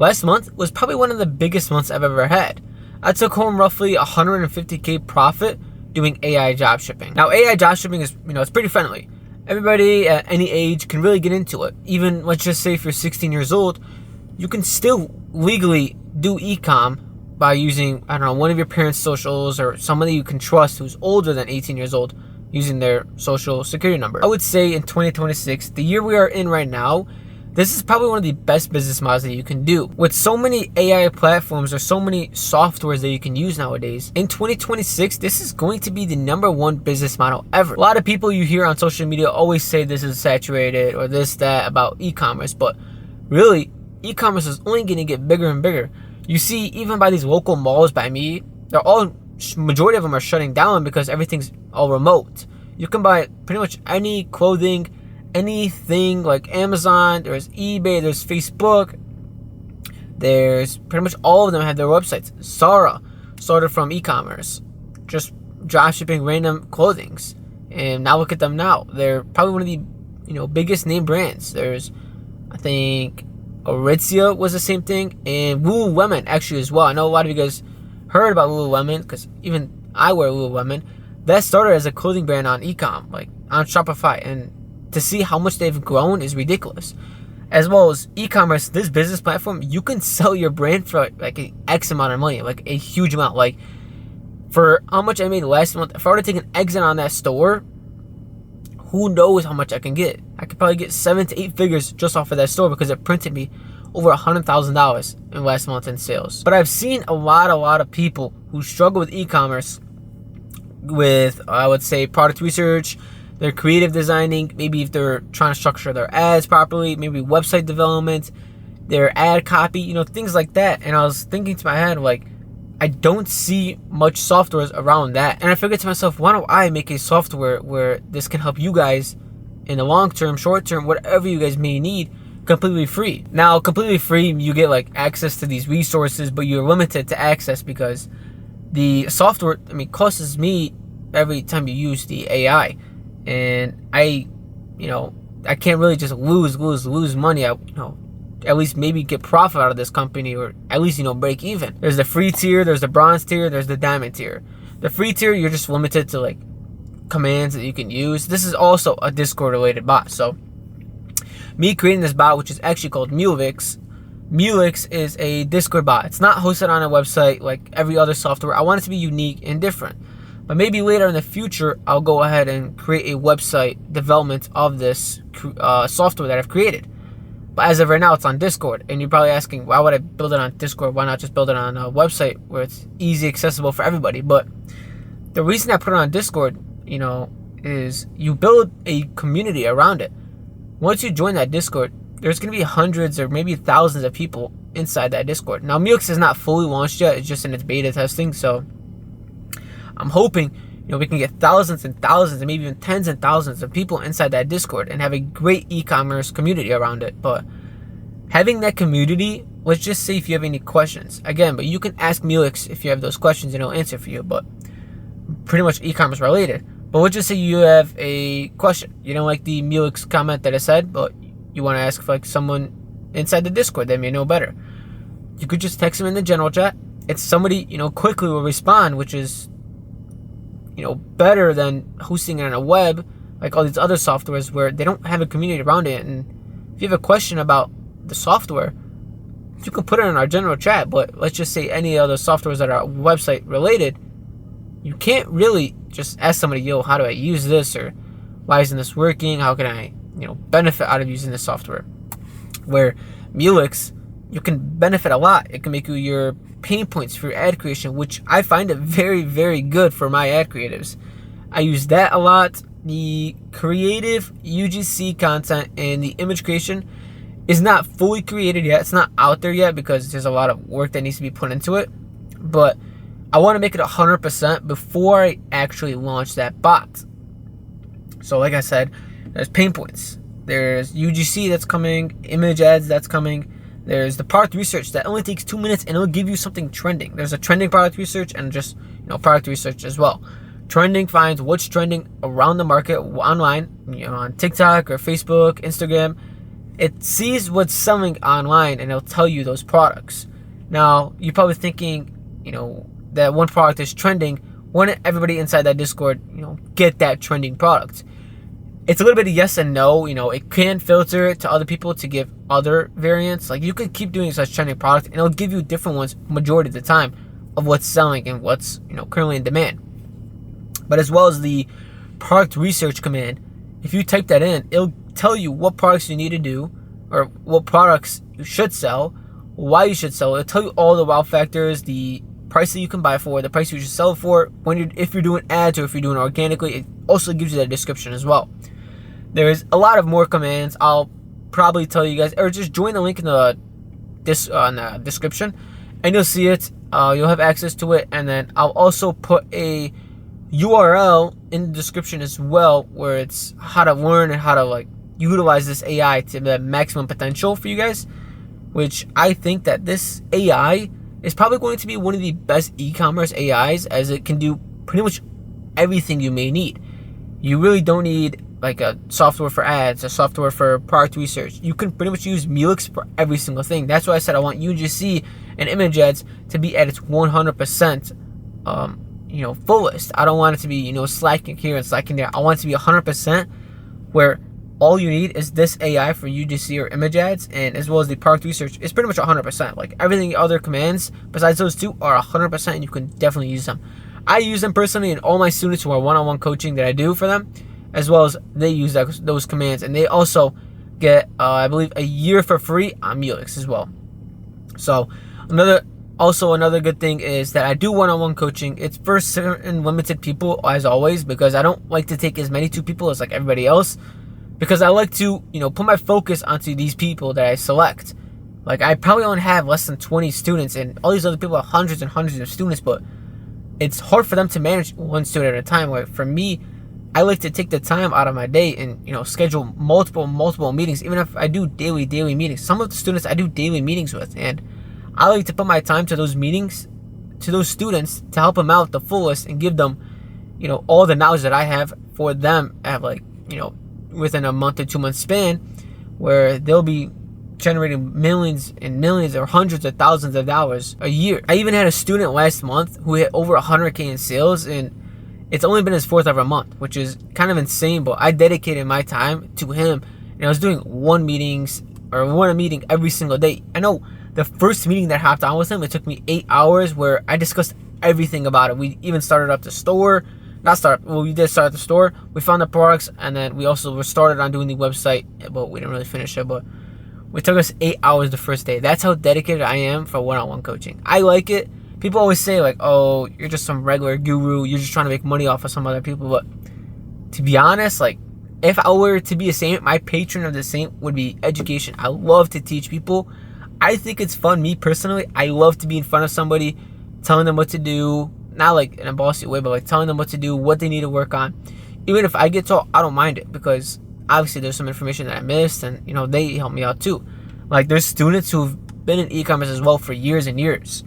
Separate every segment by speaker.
Speaker 1: Last month was probably one of the biggest months I've ever had. I took home roughly $150K profit doing AI job shipping. Now, AI job shipping is, it's pretty friendly. Everybody at any age can really get into it. Even, let's just say if you're 16 years old, you can still legally do e-com by using, one of your parents' socials or somebody you can trust who's older than 18 years old using their social security number. I would say in 2026, the year we are in right now, this is probably one of the best business models that you can do. With so many AI platforms, there's so many softwares that you can use nowadays. In 2026, this is going to be the #1 business model ever. A lot of people you hear on social media always say this is saturated or this, that about e-commerce, but really, e-commerce is only going to get bigger and bigger. You see, even by these local malls by me, majority of them are shutting down because everything's all remote. You can buy pretty much any clothing, anything like Amazon, there's eBay, there's Facebook, there's pretty much all of them have their websites. Zara started from e-commerce, just drop shipping random clothings, and now look at them now. They're probably one of the biggest name brands. There's, I think, Aritzia was the same thing, and Lululemon actually as well. I know a lot of you guys heard about Lululemon because even I wear Lululemon. That started as a clothing brand on e-com, like on Shopify, and to see how much they've grown is ridiculous. As well as e-commerce, this business platform, you can sell your brand for like an X amount of money, like a huge amount. Like for how much I made last month, if I were to take an exit on that store, who knows how much I can get? I could probably get 7 to 8 figures just off of that store because it printed me over $100,000 in last month in sales. But I've seen a lot of people who struggle with e-commerce with, I would say, product research, their creative designing, maybe if they're trying to structure their ads properly, maybe website development, their ad copy, things like that. And I was thinking to my head, like, I don't see much softwares around that. And I figured to myself, why don't I make a software where this can help you guys in the long term, short term, whatever you guys may need, completely free. Now, completely free, you get like access to these resources, but you're limited to access because the software, costs me every time you use the AI. And I can't really just lose money. At least maybe get profit out of this company, or at least, break even. There's the free tier, there's the bronze tier, there's the diamond tier. The free tier, you're just limited to like commands that you can use. This is also a Discord related bot. So me creating this bot, which is actually called Mulax. Mulax is a Discord bot. It's not hosted on a website like every other software. I want it to be unique and different. But maybe later in the future, I'll go ahead and create a website development of this software that I've created. But as of right now, it's on Discord. And you're probably asking, why would I build it on Discord? Why not just build it on a website where it's easy accessible for everybody? But the reason I put it on Discord, is you build a community around it. Once you join that Discord, there's going to be hundreds or maybe thousands of people inside that Discord. Now, Mulax is not fully launched yet. It's just in its beta testing. So I'm hoping, we can get thousands and thousands and maybe even tens and thousands of people inside that Discord and have a great e-commerce community around it. But having that community, let's just say if you have any questions, again, but you can ask Mulax if you have those questions and he'll answer for you, but pretty much e-commerce related. But let's just say you have a question. You don't like the Mulax comment that I said, but you want to ask like someone inside the Discord that may know better. You could just text them in the general chat. It's somebody, quickly will respond, which is better than hosting it on a web like all these other softwares where they don't have a community around it. And if you have a question about the software, you can put it in our general chat. But let's just say any other softwares that are website related, you can't really just ask somebody, how do I use this, or why isn't this working, how can I benefit out of using this software. Where Mulax, you can benefit a lot. It can make you your pain points for your ad creation, which I find it very, very good for my ad creatives. I use that a lot. The creative UGC content and the image creation is not fully created yet. It's not out there yet because there's a lot of work that needs to be put into it. But I want to make it 100% before I actually launch that bot. So like I said, there's pain points. There's UGC that's coming, image ads that's coming. There's the product research that only takes 2 minutes and it'll give you something trending. There's a trending product research and just product research as well. Trending finds what's trending around the market online, on TikTok or Facebook, Instagram, It sees what's selling online and it'll tell you those products. Now, you're probably thinking, that one product is trending. Wouldn't everybody inside that Discord, get that trending product? It's a little bit of yes and no. It can filter it to other people to give other variants. Like, you could keep doing such trending product and it'll give you different ones majority of the time of what's selling and what's, currently in demand. But as well as the product research command, if you type that in, it'll tell you what products you need to do or what products you should sell, why you should sell it. It'll tell you all the wow factors, the price that you can buy for, the price you should sell it for, if you're doing ads or if you're doing it organically. It also gives you that description as well. There's a lot of more commands. I'll probably tell you guys, or just join the link in the description and you'll see it. You'll have access to it, and then I'll also put a URL in the description as well, where it's how to learn and how to utilize this AI to the maximum potential for you guys, which I think that this AI is probably going to be one of the best e-commerce AIs, as it can do pretty much everything you may need. You really don't need a software for ads, a software for product research. You can pretty much use Mulax for every single thing. That's why I said I want UGC and image ads to be at its 100% fullest. I don't want it to be slacking here and slacking there. I want it to be 100%, where all you need is this AI for UGC or image ads, and as well as the product research is pretty much 100%. Like, everything other commands besides those two are 100%, and you can definitely use them. I use them personally, and all my students who are one-on-one coaching that I do for them, as well as they use those commands, and they also get I believe a year for free on Mulax as well. So another good thing is that I do one-on-one coaching. It's for certain limited people, as always, because I don't like to take as many to people as everybody else, because I like to put my focus onto these people that I select. I probably only have less than 20 students, and all these other people have hundreds and hundreds of students, but it's hard for them to manage one student at a time. Where for me, I like to take the time out of my day and schedule multiple meetings. Even if I do daily meetings, some of the students I do daily meetings with, and I like to put my time to those meetings, to those students, to help them out the fullest and give them all the knowledge that I have for them at within a month or 2 month span, where they'll be generating millions and millions or hundreds of thousands of dollars a year. I even had a student last month who hit over 100K in sales, and it's only been his fourth ever month, which is kind of insane, but I dedicated my time to him, and I was doing one meeting every single day. I know the first meeting that I hopped on with him, it took me 8 hours, where I discussed everything about it. We even started up the store. We did start at the store. We found the products, and then we also were started on doing the website, but we didn't really finish it. But it took us 8 hours the first day. That's how dedicated I am for one-on-one coaching. I like it. People always say oh, you're just some regular guru. You're just trying to make money off of some other people. But to be honest, if I were to be a saint, my patron of the saint would be education. I love to teach people. I think it's fun. Me personally, I love to be in front of somebody, telling them what to do. Not in a bossy way, but telling them what to do, what they need to work on. Even if I get told, I don't mind it, because obviously there's some information that I missed, and they help me out too. There's students who've been in e-commerce as well for years and years.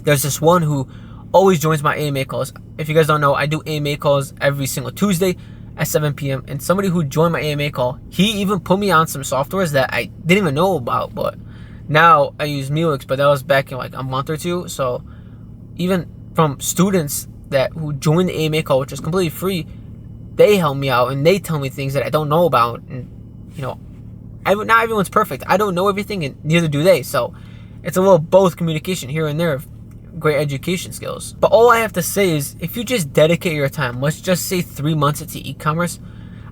Speaker 1: There's this one who always joins my AMA calls. If you guys don't know, I do AMA calls every single Tuesday at 7 p.m. And somebody who joined my AMA call, he even put me on some softwares that I didn't even know about. But now I use Mulax, but that was back in a month or two. So even from students who joined the AMA call, which is completely free, they help me out and they tell me things that I don't know about. And not everyone's perfect. I don't know everything, and neither do they. So it's a little both communication here and there of great education skills. But all I have to say is, if you just dedicate your time, let's just say 3 months into e-commerce,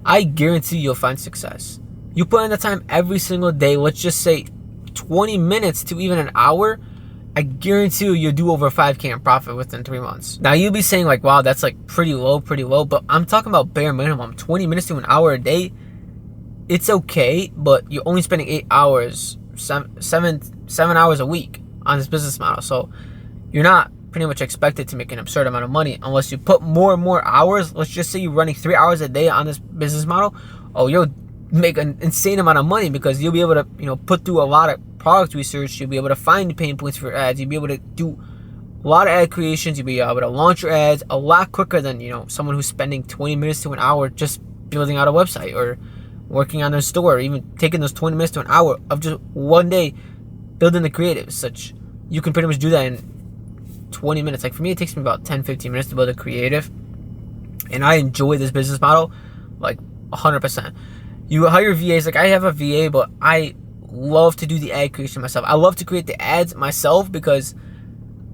Speaker 1: I guarantee you'll find success. You put in the time every single day, let's just say 20 minutes to even an hour, I guarantee you'll do over 5K in profit within 3 months. Now you'll be saying wow, that's pretty low, but I'm talking about bare minimum. 20 minutes to an hour a day, it's okay, but you're only spending 8 hours, seven hours a week on this business model. So you're not pretty much expected to make an absurd amount of money unless you put more and more hours. Let's just say you're running 3 hours a day on this business model. Oh, you'll make an insane amount of money, because you'll be able to put through a lot of product research. You'll be able to find the pain points for ads. You'll be able to do a lot of ad creations. You'll be able to launch your ads a lot quicker than someone who's spending 20 minutes to an hour just building out a website or working on their store, even taking those 20 minutes to an hour of just one day building the creatives. Such you can pretty much do that in 20 minutes. Like for me, it takes me about 10-15 minutes to build a creative, and I enjoy this business model like 100%. You hire VAs. Like I have a VA, but I love to do the ad creation myself. I love to create the ads myself because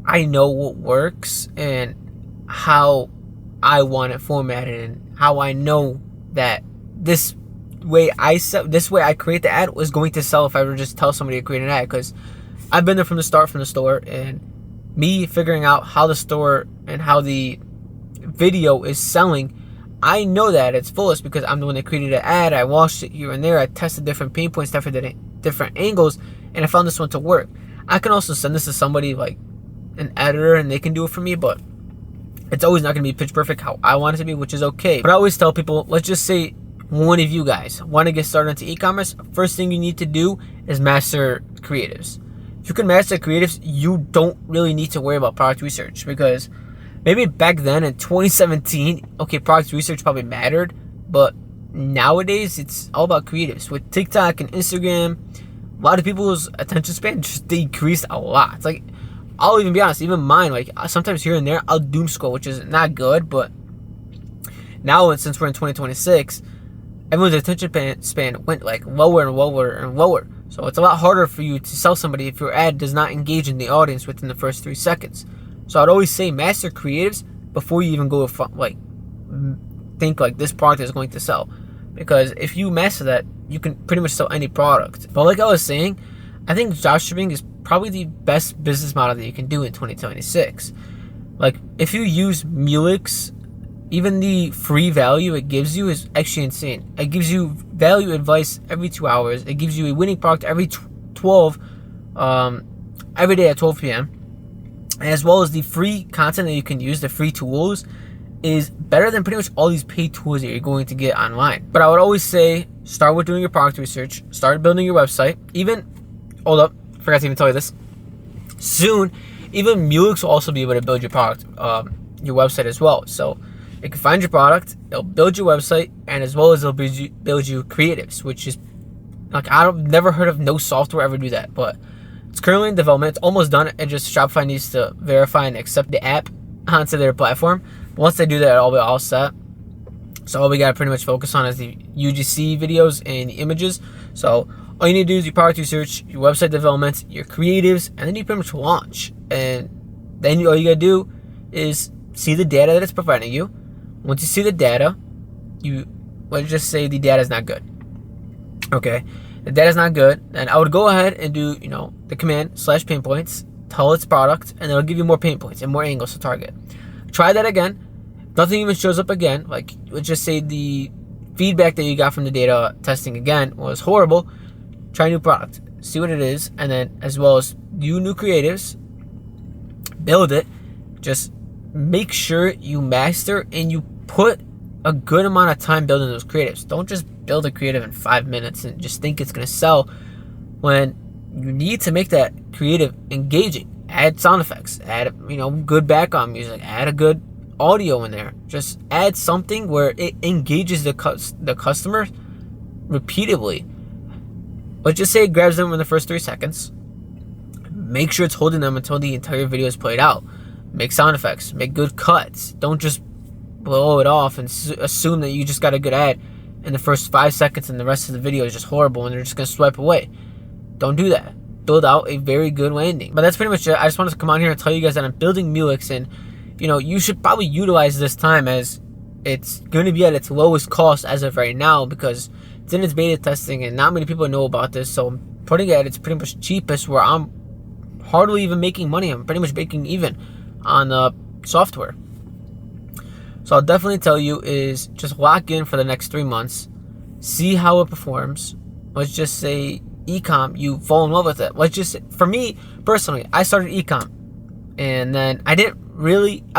Speaker 1: I know what works and how I want it formatted, and how I know that this way I create the ad was going to sell if I were just tell somebody to create an ad. Because I've been there from the start, from the store, and me figuring out how the store and how the video is selling, I know that it's fullest because I'm the one that created an ad. I watched it here and there. I tested different pain points, different angles, and I found this one to work. I can also send this to somebody like an editor and they can do it for me, but it's always not going to be pitch perfect how I want it to be, which is okay. But I always tell people, let's just say one of you guys want to get started into e-commerce. First thing you need to do is master creatives. If you can master creatives, you don't really need to worry about product research, because maybe back then in 2017, okay, product research probably mattered, but nowadays it's all about creatives. With TikTok and Instagram, a lot of people's attention span just decreased a lot. It's like, I'll even be honest, even mine, like sometimes here and there, I'll doom scroll, which is not good, but now since we're in 2026, everyone's attention span went like lower and lower and lower. So it's a lot harder for you to sell somebody if your ad does not engage in the audience within the first 3 seconds. So I'd always say master creatives before you even go like think like this product is going to sell. Because if you master that, you can pretty much sell any product. But like I was saying, I think dropshipping is probably the best business model that you can do in 2026. Like if you use Mulax, even the free value it gives you is actually insane. It gives you value advice every 2 hours. It gives you a winning product every every day at 12 p.m. As well as the free content that you can use, the free tools, is better than pretty much all these paid tools that you're going to get online. But I would always say, start with doing your product research, start building your website. Hold up, forgot to even tell you this. Soon, even Mulax will also be able to build your product, your website as well. So it can find your product, it'll build your website, and as well as it'll build you creatives, which is like, I've never heard of no software ever do that, but it's currently in development. It's almost done. And just Shopify needs to verify and accept the app onto their platform. Once they do that, it'll be all set. So all we got to pretty much focus on is the UGC videos and the images. So all you need to do is your product research, your website development, your creatives, and then you pretty much launch. And then all you got to do is see the data that it's providing you. Once you see the data, let's just say the data is not good. Okay, the data is not good, then I would go ahead and do, the command /pain points, tell its product, and it'll give you more pain points and more angles to target. Try that again. Nothing even shows up again. Like, let's just say the feedback that you got from the data testing again was horrible. Try a new product, see what it is, and then as well as do new creatives, build it. Just make sure you master and you put a good amount of time building those creatives. Don't just build a creative in 5 minutes and just think it's going to sell, when you need to make that creative engaging. Add sound effects, add good background music, add a good audio in there. Just add something where it engages the customer repeatedly. Let's just say it grabs them in the first 3 seconds. Make sure it's holding them until the entire video is played out. Make sound effects, make good cuts. Don't just blow it off and assume that you just got a good ad in the first 5 seconds and the rest of the video is just horrible and they're just going to swipe away. Don't do that. Build out a very good landing. But that's pretty much it. I just wanted to come on here and tell you guys that I'm building Mulax, and you should probably utilize this time, as it's going to be at its lowest cost as of right now, because it's in its beta testing and not many people know about this. So I'm putting it at its pretty much cheapest, where I'm hardly even making money. I'm pretty much breaking even on the software. So I'll definitely tell you is just lock in for the next 3 months, see how it performs. Let's just say e-com, you fall in love with it. Let's just say, for me personally, I started e-com, and then I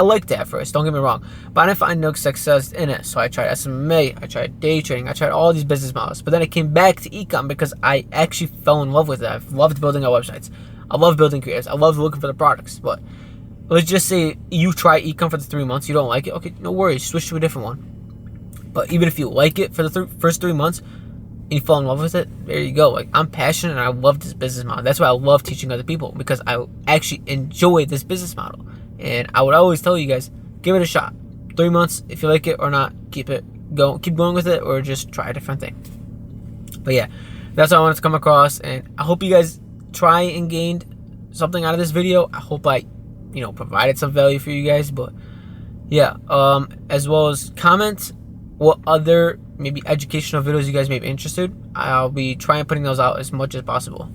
Speaker 1: liked it at first, don't get me wrong, but I didn't find no success in it. So I tried SMA, I tried day trading, I tried all these business models, but then I came back to e-com because I actually fell in love with it. I've loved building our websites, I love building creatives, I love looking for the products. But let's just say you try e-com for the 3 months, you don't like it, okay, no worries, switch to a different one. But even if you like it for the first 3 months, and you fall in love with it, there you go. Like, I'm passionate and I love this business model. That's why I love teaching other people, because I actually enjoy this business model. And I would always tell you guys, give it a shot. 3 months, if you like it or not, keep going with it, or just try a different thing. But yeah, that's what I wanted to come across, and I hope you guys try and gained something out of this video. I hope I, provided some value for you guys. But yeah, as well as comment what other maybe educational videos you guys may be interested. I'll be trying putting those out as much as possible.